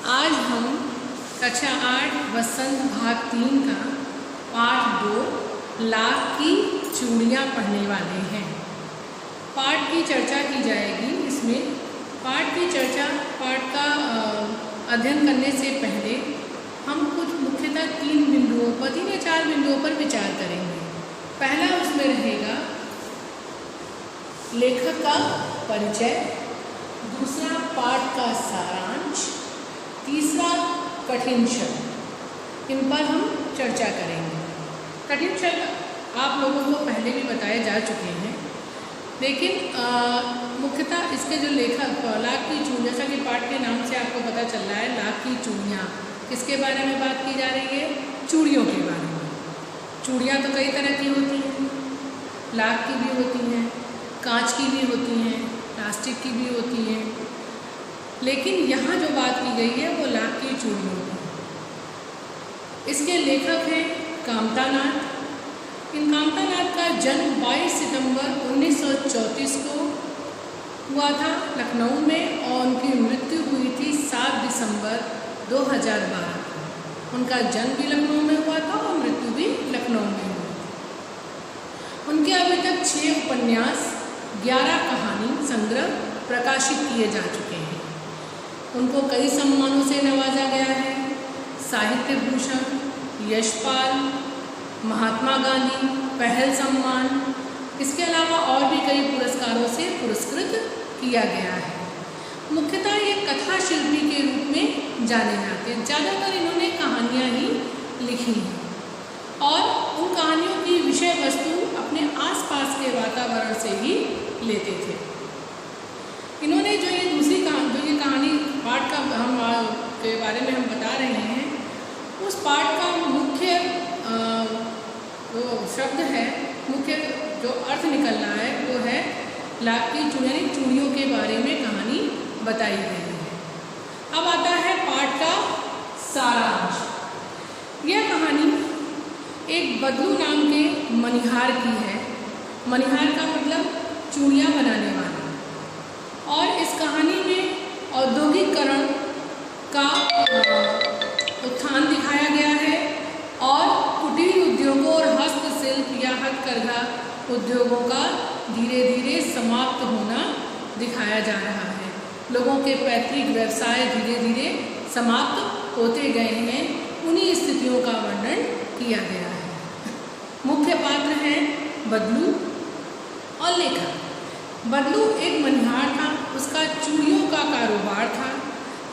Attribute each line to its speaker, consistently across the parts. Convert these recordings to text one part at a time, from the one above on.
Speaker 1: आज हम कक्षा 8 वसंत भाग 3 का पाठ 2 लाख की चूड़ियाँ पढ़ने वाले हैं। पाठ की चर्चा की जाएगी। इसमें पाठ का अध्ययन करने से पहले हम कुछ मुख्यतः 3 या 4 बिंदुओं पर विचार करेंगे। पहला उसमें रहेगा लेखक का परिचय, दूसरा पाठ का सारांश, तीसरा कठिन शब्द। इन पर हम चर्चा करेंगे। कठिन शब्द आप लोगों को पहले भी बताए जा चुके हैं, लेकिन मुख्यतः इसके जो लेखक लाख की चूड़ियाँ, जैसा कि पाठ के नाम से आपको पता चल रहा है, लाख की चूड़ियाँ किसके बारे में बात की जा रही है? चूड़ियों के बारे में। चूड़ियाँ तो कई तरह की होती हैं, लाख की भी होती हैं, कांच की भी होती हैं, प्लास्टिक की भी होती हैं, लेकिन यहाँ जो बात की गई है वो लाख की चूड़ियों की। इसके लेखक हैं कामतानाथ। इन कामतानाथ का जन्म 22 सितंबर 1934 को हुआ था लखनऊ में, और उनकी मृत्यु हुई थी 7 दिसंबर 2012 को। उनका जन्म भी लखनऊ में हुआ था और मृत्यु भी लखनऊ में हुई थी। उनके अभी तक 6 उपन्यास, 11 कहानी संग्रह प्रकाशित किए जा चुके हैं। उनको कई सम्मानों से नवाजा गया है। साहित्य भूषण, यशपाल, महात्मा गांधी पहल सम्मान, इसके अलावा और भी कई पुरस्कारों से पुरस्कृत किया गया है। मुख्यतः ये कथा शिल्पी के रूप में जाने जाते हैं। ज़्यादातर इन्होंने कहानियाँ ही लिखी हैं और उन कहानियों की विषय वस्तु अपने आसपास के वातावरण से ही लेते थे। इन्होंने जो ये कहानी पाठ का हम के बारे में हम बता रहे हैं, उस पाठ का मुख्य जो शब्द है, मुख्य जो अर्थ निकल रहा है वो है लाख की चूड़ियों के बारे में कहानी बताई गई है। अब आता है पाठ का सारांश। यह कहानी एक बदलू नाम के मनिहार की है। मनिहार का मतलब चूड़ियाँ बनाने वाला। और इस कहानी में औद्योगिकरण का उत्थान दिखाया गया है और कुटीर उद्योगों और हस्तशिल्प या हथकरघा उद्योगों का धीरे धीरे समाप्त होना दिखाया जा रहा है। लोगों के पैतृक व्यवसाय धीरे धीरे समाप्त होते गए हैं। उन्हीं स्थितियों का वर्णन किया गया है। मुख्य पात्र हैं बदलू और लेखक। बदलू एक मनिहार था, उसका चूड़ियों का कारोबार था।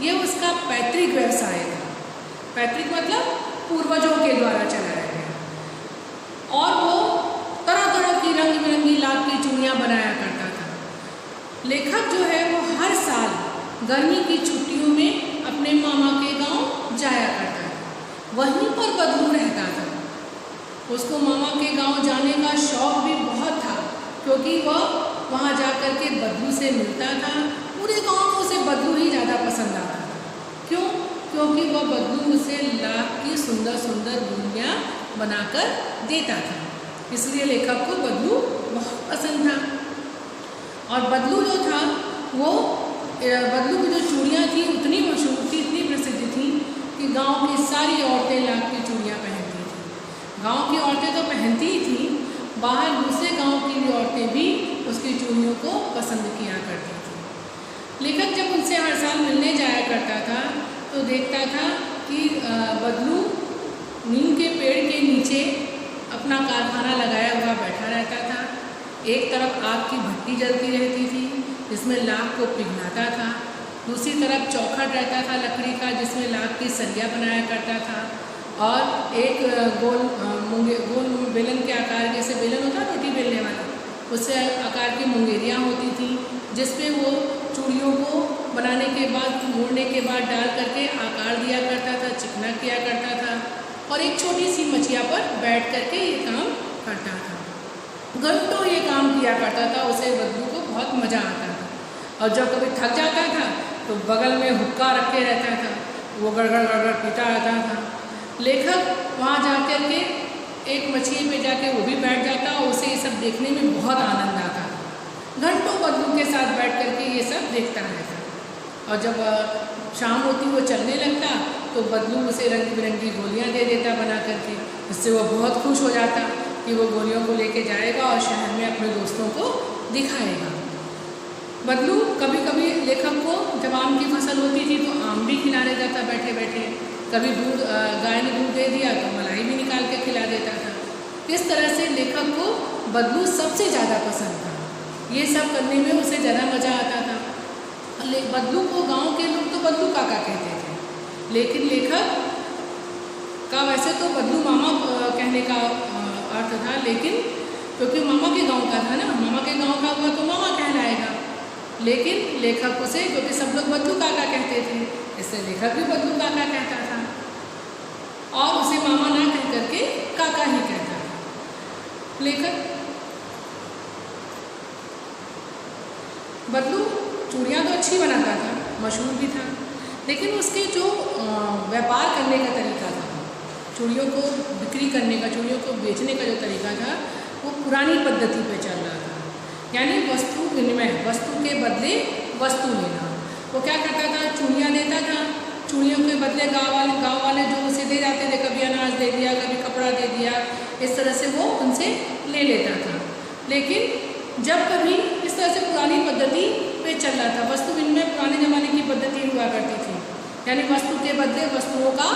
Speaker 1: ये उसका पैतृक व्यवसाय था। पैतृक मतलब पूर्वजों के द्वारा चलाया गया। और वो तरह तरह की रंग बिरंगी लाख की चूड़ियाँ बनाया करता था। लेखक जो है वो हर साल गर्मी की छुट्टियों में अपने मामा के गांव जाया करता था। वहीं पर बदलू रहता था। उसको मामा के गांव जाने का शौक भी बहुत था, क्योंकि वह वहाँ जाकर के बदलू से मिलता था। पूरे गांव में उसे बदलू ही ज़्यादा पसंद आता था। क्यों? क्योंकि वह बदलू उसे लाख की सुंदर सुंदर गुड़ियाँ बनाकर देता था। इसलिए लेखक को बदलू बहुत पसंद था। और बदलू जो था वो बदलू की जो चूड़ियाँ थी उतनी मशहूर थी, इतनी प्रसिद्ध थी कि गाँव की सारी औरतें लाख की चूड़ियाँ पहनती थी। गाँव की औरतें तो पहनती ही थी, बाहर दूसरे गांव की भी औरतें भी उसकी चूड़ियों को पसंद किया करती थी। लेखक जब उनसे हर साल मिलने जाया करता था तो देखता था कि बदलू नीम के पेड़ के नीचे अपना कारखाना लगाया हुआ बैठा रहता था। एक तरफ आग की भट्टी जलती रहती थी जिसमें लाख को पिघलाता था, दूसरी तरफ चौखट रहता था लकड़ी का जिसमें लाख की सरिया बनाया करता था, और एक गोल बेलन के आकार, जैसे बेलन होता है रोटी बेलने वाला, उससे आकार की मुंगेरियाँ होती थी जिसपे वो चूड़ियों को बनाने के बाद, मोड़ने के बाद डाल करके आकार दिया करता था, चिकना किया करता था, और एक छोटी सी मछिया पर बैठ करके ये काम करता था। घंटों ये काम किया करता था। उसे बदलू को बहुत मज़ा आता था। और जब कभी थक जाता था तो बगल में हुक्का रखे रहता था, वो गड़गड़ गड़गड़ पीता रहता था। लेखक वहाँ जाकर के एक मछली पे जाके वो भी बैठ जाता और उसे ये सब देखने में बहुत आनंद आता था। घंटों बदलू के साथ बैठ करके ये सब देखता रहता। और जब शाम होती वो चलने लगता तो बदलू उसे रंग बिरंगी गोलियाँ दे देता बना करके। इससे वो बहुत खुश हो जाता कि वो गोलियों को लेके जाएगा और शहर में अपने दोस्तों को दिखाएगा। बदलू कभी कभी लेखक को जब आम की फसल होती थी तो आम भी खिलाने जाता बैठे बैठे। कभी दूध गाय ने दूध दे दिया तो मलाई भी निकाल के खिला देता था। इस तरह से लेखक को बदलू सबसे ज़्यादा पसंद था। ये सब करने में उसे ज़्यादा मज़ा आता था। बदलू को गांव के लोग तो बदलू काका कहते थे, लेकिन लेखक का वैसे तो बदलू मामा कहने का अर्थ था, लेकिन क्योंकि मामा के गांव का था ना, मामा के गांव का हुआ तो मामा कहलाएगा। लेकिन लेखक उसे, क्योंकि सब लोग बदलू काका कहते थे, इससे लेखक भी बदलू काका कहता था और उसे मामा ना कह करके काका ही कहता था। लेखक बदलू चूड़ियाँ तो अच्छी बनाता था, मशहूर भी था, लेकिन उसके जो व्यापार करने का तरीका था, चूड़ियों को बिक्री करने का, चूड़ियों को बेचने का जो तरीका था वो पुरानी पद्धति पे चल रहा था। यानी वस्तु विनिमय, वस्तु के बदले वस्तु लेना। वो क्या करता था, चूड़ियाँ देता था, चूड़ियों के बदले गाँव वाले जो उसे दे जाते थे, कभी अनाज दे दिया, कभी कपड़ा दे दिया, इस तरह से वो उनसे ले लेता था। लेकिन जब कभी इस तरह से पुरानी पद्धति पे चल रहा था, वस्तु विनिमय पुराने ज़माने की पद्धति हुआ करती थी, यानी वस्तु के बदले वस्तुओं का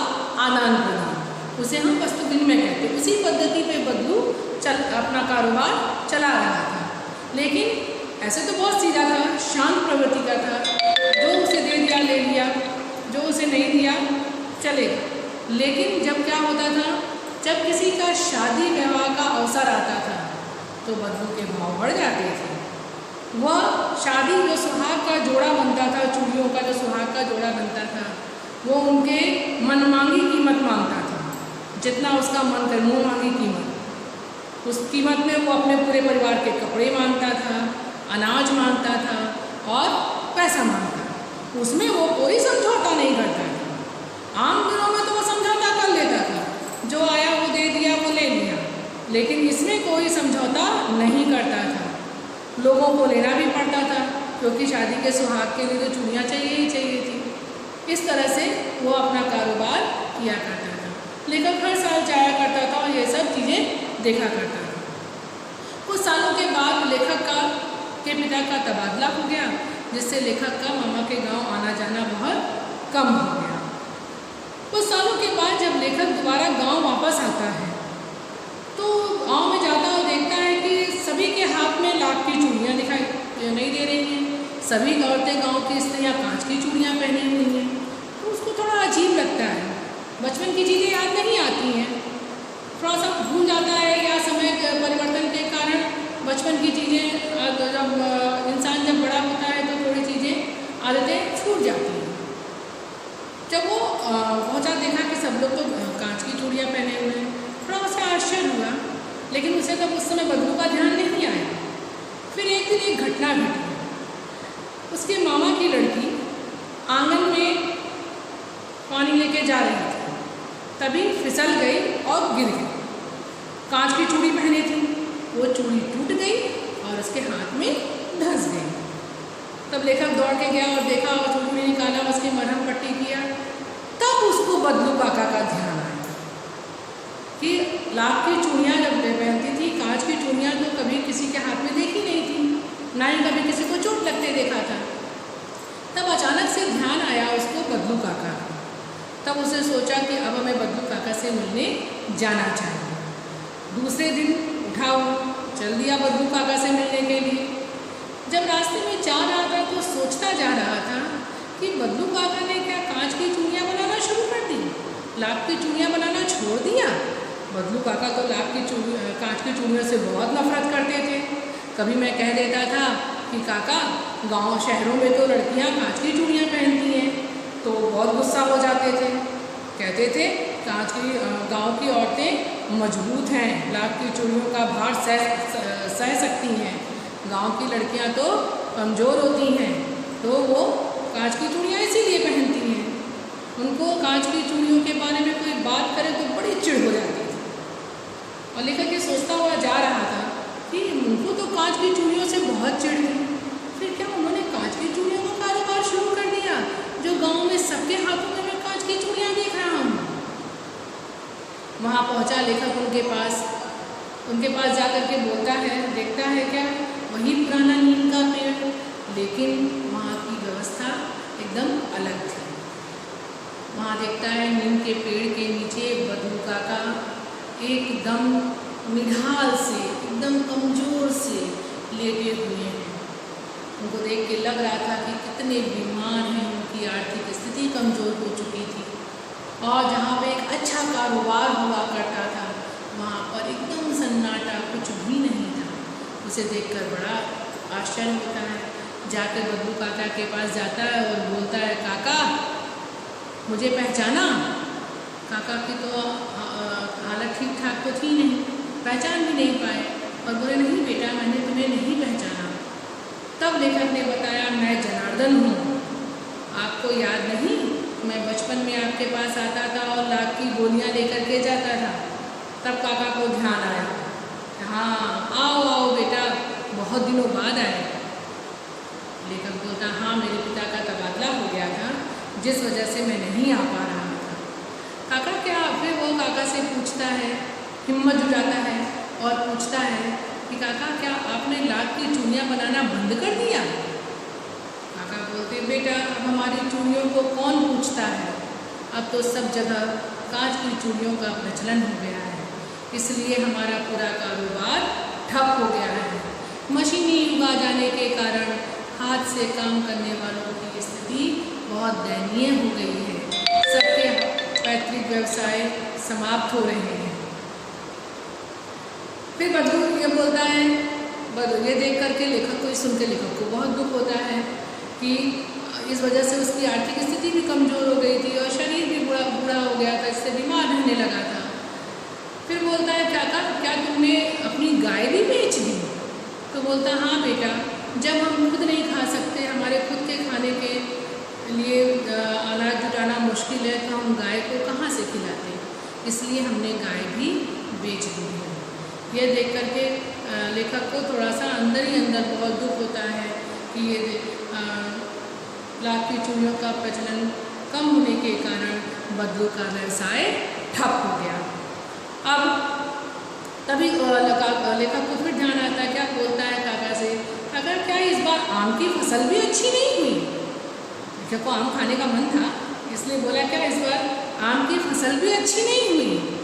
Speaker 1: आदान प्रदान, उसे हम वस्तु विनिमय कहते हैं। उसी पद्धति पे बदलू अपना कारोबार चला रहा था। लेकिन ऐसे तो बहुत सीधा था, शांत प्रवृत्ति का था, जो उसे दे दिया ले लिया, जो उसे नहीं दिया चलेगा। लेकिन जब क्या होता था, जब किसी का शादी विवाह का अवसर आता था तो बदलू के भाव बढ़ जाते थे। वह शादी जो सुहाग का जोड़ा बनता था, चूड़ियों का जो सुहाग का जोड़ा बनता था, वो उनके मनमांगी कीमत मांगता था, जितना उसका मन करे, मुँह मांगी कीमत। उस कीमत में वो अपने पूरे परिवार के कपड़े मांगता था, अनाज मांगता था और पैसा मांगता था। उसमें वो कोई समझौता नहीं करता था। आम दिनों में तो वो समझौता कर लेता था, जो आया वो दे दिया, वो ले लिया, लेकिन इसमें कोई समझौता नहीं करता था। लोगों को लेना भी पड़ता था, क्योंकि शादी के सुहाग के लिए तो चूड़ियाँ चाहिए ही चाहिए थी। इस तरह से वो अपना कारोबार किया करता था। लेखक हर साल जाया करता था और ये सब चीज़ें देखा करता था। कुछ सालों के बाद लेखक के पिता का तबादला हो गया, जिससे लेखक का मामा के गांव आना जाना बहुत कम हो गया। कुछ सालों के बाद जब लेखक दोबारा गांव वापस आता है तो गांव में जाता और देखता है कि सभी के हाथ में लाख की चूड़ियाँ दिखाई नहीं दे रही हैं। सभी औरतें, गांव की स्त्रियाँ कांच की चूड़ियाँ पहनी हुई हैं। तो उसको थोड़ा अजीब लगता है। बचपन की चीज़ें याद नहीं आती हैं, थोड़ा सा भूल जाता है, या समय परिवर्तन के कारण बचपन की चीज़ें, जब इंसान जब बड़ा होता है तो थोड़ी चीज़ें, आदतें छूट जाती हैं। जब वो पहुँचा, देखा कि सब लोग तो कांच की चूड़ियाँ पहने हुए हैं, थोड़ा उसे आश्चर्य हुआ, लेकिन उसे तब उस समय बदलू का ध्यान नहीं आया। फिर एक दिन एक घटना घटी। उसके मामा की लड़की आंगन में पानी लेके जा रही थी, तभी फिसल गई और गिर गई। कांच की चूड़ी पहनी थी, वो चूड़ी टूट गई और उसके हाथ में धंस गई। तब लेखक दौड़ के गया और देखा और चूड़ी निकाला, उसकी मरहम पट्टी किया। तब उसको बदलू काका का ध्यान आया कि लाख की चूड़ियाँ जब पहनती थी, कांच की चूड़ियाँ तो कभी किसी के हाथ में देखी नहीं थी, ना ही कभी किसी को चोट लगते देखा था। तब अचानक से ध्यान आया उसको बदलू काका का। तब उसे सोचा कि अब हमें बदलू काका से मिलने जाना चाहिए। दूसरे दिन उठा चल दिया बदलू काका से मिलने के लिए। जब रास्ते में जा रहा था तो सोचता जा रहा था कि बदलू काका ने क्या कांच की चूड़ियाँ बनाना शुरू कर दी, लाख की चूड़ियाँ बनाना छोड़ दिया। बदलू काका तो कांच की चूड़ियों से बहुत नफरत करते थे। कभी मैं कह देता था कि काका, गांव शहरों में तो लड़कियां कांच की चूड़ियाँ पहनती हैं, तो बहुत गुस्सा हो जाते थे। कहते थे गांव की औरतें मजबूत हैं, लाख की चूड़ियों का भार सह सकती हैं, गांव की लड़कियां तो कमज़ोर होती हैं, तो वो कांच की चूड़ियाँ इसीलिए पहनती हैं। उनको कांच की चूड़ियों के बारे में कोई बात करे तो बड़ी चिढ़ हो जाती थी। और लेखक ये सोचता हुआ जा रहा था कि उनको तो कांच की चूड़ियों से बहुत चिढ़ थी, फिर क्या उन्होंने कांच की चूड़ियों का कारोबार शुरू कर दिया सबके हाथों में मैं कांच की चूड़ियाँ देख रहा हूँ। वहाँ पहुँचा लेखक उनके पास जाकर के बोलता है, देखता है क्या, वही पुराना नीम का पेड़, लेकिन वहाँ की व्यवस्था एकदम अलग थी। वहाँ देखता है नीम के पेड़ के नीचे बदलू काका एकदम निढाल से, एकदम कमज़ोर से लेटे हुए हैं। उनको देख के लग रहा था कि कितने बीमार हैं, उनकी आर्थिक स्थिति कमज़ोर हो चुकी थी और जहाँ पे एक अच्छा कारोबार हुआ करता था वहाँ पर एकदम सन्नाटा, कुछ भी नहीं था। उसे देखकर बड़ा आश्चर्य होता है। जाकर बदलू काका के पास जाता है और बोलता है, काका मुझे पहचाना? काका की तो हालत ठीक ठाक तो थी नहीं, पहचान भी नहीं पाए और बोले, नहीं बेटा, मैंने तुम्हें नहीं पहचाना। तब लेखक ने बताया, मैं जनार्दन हूँ, आपको याद नहीं? मैं बचपन में आपके पास आता था और लाख की गोलियाँ लेकर के जाता था। तब काका को ध्यान आया, हाँ आओ आओ बेटा, बहुत दिनों बाद आए। लेखक बोलता, हाँ मेरे पिता का तबादला हो गया था, जिस वजह से मैं नहीं आ पा रहा था। काका क्या? फिर वो काका से पूछता है, हिम्मत जुटाता है और पूछता है कि काका क्या आपने लाख की चूड़ियाँ बनाना बंद कर दिया? काका बोलते, बेटा अब हमारी चूड़ियों को कौन पूछता है, अब तो सब जगह कांच की चूड़ियों का प्रचलन हो गया है, इसलिए हमारा पूरा कारोबार ठप हो गया है। मशीनी युग आ जाने के कारण हाथ से काम करने वालों की स्थिति बहुत दयनीय हो गई है, सबके पैतृक व्यवसाय समाप्त हो रहे हैं। फिर बदलू ये बोलता है, ये देख करके लेखक को, सुन के लेखक को बहुत दुख होता है कि इस वजह से उसकी आर्थिक स्थिति भी कमज़ोर हो गई थी और शरीर भी बूढ़ा हो गया था, इससे बीमार रहने लगा था। फिर बोलता है, क्या तुमने अपनी गाय भी बेच दी? तो बोलता, हाँ बेटा, जब हम खुद नहीं खा सकते, हमारे खुद के खाने के लिए अनाज जुटाना मुश्किल है, तो हम गाय को कहाँ से खिलाते, इसलिए हमने गाय भी बेच दी है। यह देख करके लेखक को थोड़ा सा अंदर ही अंदर बहुत दुख होता है कि ये लाख की चूड़ियों का प्रचलन कम होने के कारण बदलू का व्यवसाय ठप हो गया। अब तभी लेखक को फिर ध्यान आता है, क्या बोलता है काका से, काका क्या इस बार आम की फसल भी अच्छी नहीं हुई? लेखक को आम खाने का मन था, इसलिए बोला, क्या इस बार आम की फसल भी अच्छी नहीं हुई?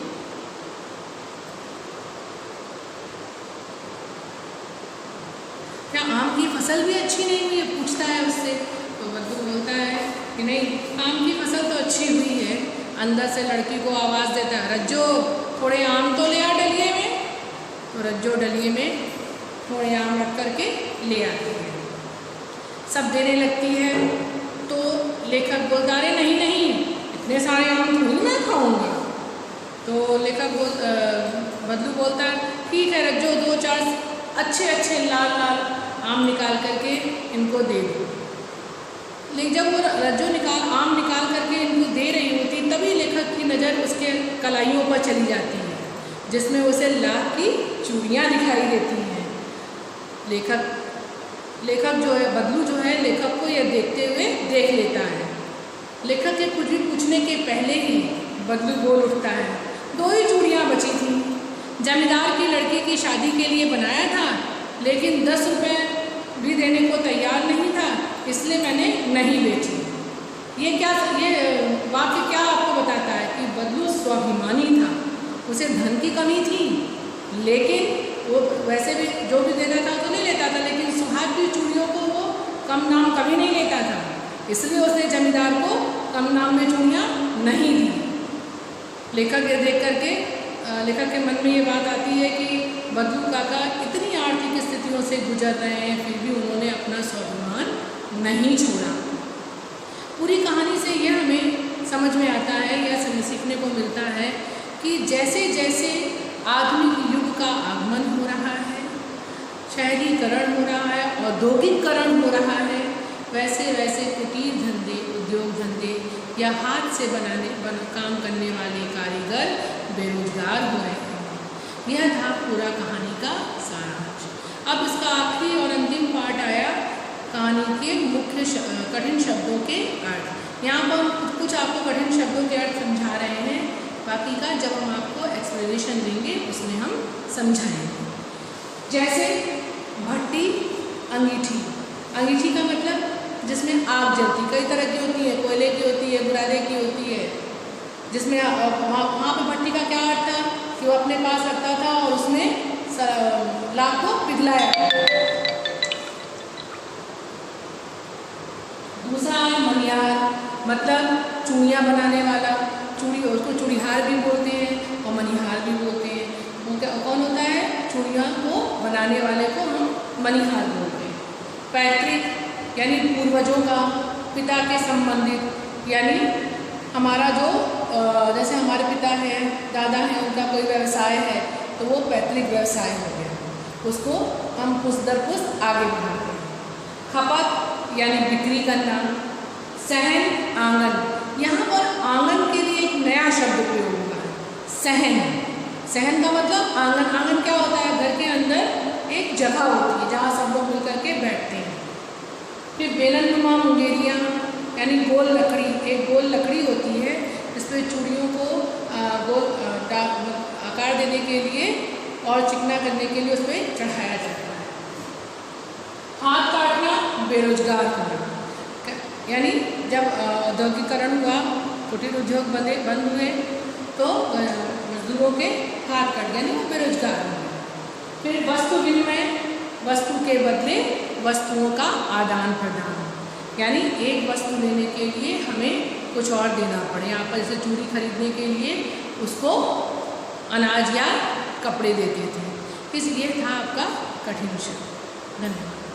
Speaker 1: क्या आम की फसल भी अच्छी नहीं हुई? पूछता है उससे। तो बदलू बोलता है कि नहीं, आम की फसल तो अच्छी हुई है। अंदर से लड़की को आवाज़ देता है, रज्जो थोड़े आम तो ले आ डलिए में। तो रज्जो डलिए में थोड़े आम रख करके ले आती है, सब देने लगती है। तो लेखक बोलता, अरे नहीं नहीं, इतने सारे आम थोड़ी मैं खाऊंगा। तो लेखक बदलू बोलता है, ठीक है रज्जो, 2-4 अच्छे लाल आम निकाल करके इनको दे दो। लेकिन जब वो रज्जो आम निकाल करके इनको दे रही होती, तभी लेखक की नज़र उसके कलाइयों पर चली जाती है, जिसमें उसे लाख की चूड़ियाँ दिखाई देती हैं। लेखक जो है, बदलू जो है, लेखक को यह देखते हुए देख लेता है। लेखक के कुछ भी पूछने के पहले ही बदलू बोल उठता है, 2 ही चूड़ियाँ बची थी, जमींदार की लड़की की शादी के लिए बनाया था, लेकिन 10 रुपये भी देने को तैयार नहीं था, इसलिए मैंने नहीं बेची। ये वाक्य क्या आपको बताता है कि बदलू स्वाभिमानी था, उसे धन की कमी थी, लेकिन वो वैसे भी जो भी देता था तो नहीं लेता था, लेकिन सुहाग की चूड़ियों को वो कम दाम कभी नहीं लेता था, इसलिए उसने जमींदार को कम दाम में चूड़ियाँ नहीं दी। लेखक ये देख करके लेखक के मन में ये बात आती है कि बदलू काका इतनी आर्थिक स्थितियों से गुजर रहे हैं, फिर भी उन्होंने अपना स्वाभिमान नहीं छोड़ा। पूरी कहानी से यह हमें समझ में आता है, यह सीखने को मिलता है कि जैसे जैसे आधुनिक युग का आगमन हो रहा है, शहरीकरण हो रहा है, औद्योगिकरण हो रहा है, वैसे वैसे कुटीर धंधे, उद्योग धंधे या हाथ से काम करने वाले कारीगर बेरोजगार हो रहे हैं। यह था पूरा कहानी का सारांश। अब इसका आखिरी और अंतिम पार्ट आया, कहानी के मुख्य कठिन शब्दों के अर्थ। यहाँ पर हम कुछ कुछ आपको कठिन शब्दों के अर्थ समझा रहे हैं, बाकी का जब हम आपको एक्सप्लेनेशन देंगे उसमें हम समझाएंगे। जैसे भट्टी, अंगीठी। अंगीठी का मतलब जिसमें आग जलती, कई तरह की होती है, कोयले की होती है, बुरादे की होती है, जिसमें वहाँ पे भट्टी का क्या अर्थ था कि वो अपने पास रखता था और उसमें लाख को पिघलाया। दूसरा है मनिहार, मतलब चूड़ियाँ बनाने वाला, चूड़ी, उसको चूड़ीहार भी बोलते हैं और मनिहार भी बोलते हैं। उनका कौन होता है? चूड़ियाँ को बनाने वाले को हम मनिहार बोलते हैं। पैतृक यानी पूर्वजों का, पिता के संबंधित, यानी हमारा जो जैसे हमारे पिता हैं, दादा हैं, उनका कोई व्यवसाय है तो वो पैतृक व्यवसाय हो गया, उसको हम पुष्ट दर पुष्ट आगे बढ़ाते हैं। खपत यानी बिक्री करना। सहन, आंगन। यहाँ पर आंगन के लिए एक नया शब्द प्रयोग हुआ है, सहन। सहन का मतलब आंगन। आंगन क्या होता है? घर के अंदर एक जगह होती है जहाँ सब लोग मिलकर के बैठते हैं। फिर बेलनुमा मुंगेरियाँ यानी गोल लकड़ी, एक गोल लकड़ी होती है इस पर चूड़ियों को गोल आकार देने के लिए और चिकना करने के लिए उस पर चढ़ाया जाता है। हाथ काटना, बेरोजगार होना, यानी जब औद्योगिकरण हुआ, कुटीर उद्योग बंद हुए तो मजदूरों के हाथ कट गए, वो बेरोजगार हो गए। फिर वस्तु विनिमय, वस्तु के बदले वस्तुओं का आदान प्रदान, यानी एक वस्तु लेने के लिए हमें कुछ और देना पड़े। यहाँ पर जैसे चूड़ी खरीदने के लिए उसको अनाज या कपड़े देते थे, इसलिए था आपका कठिन शब्द। धन्यवाद।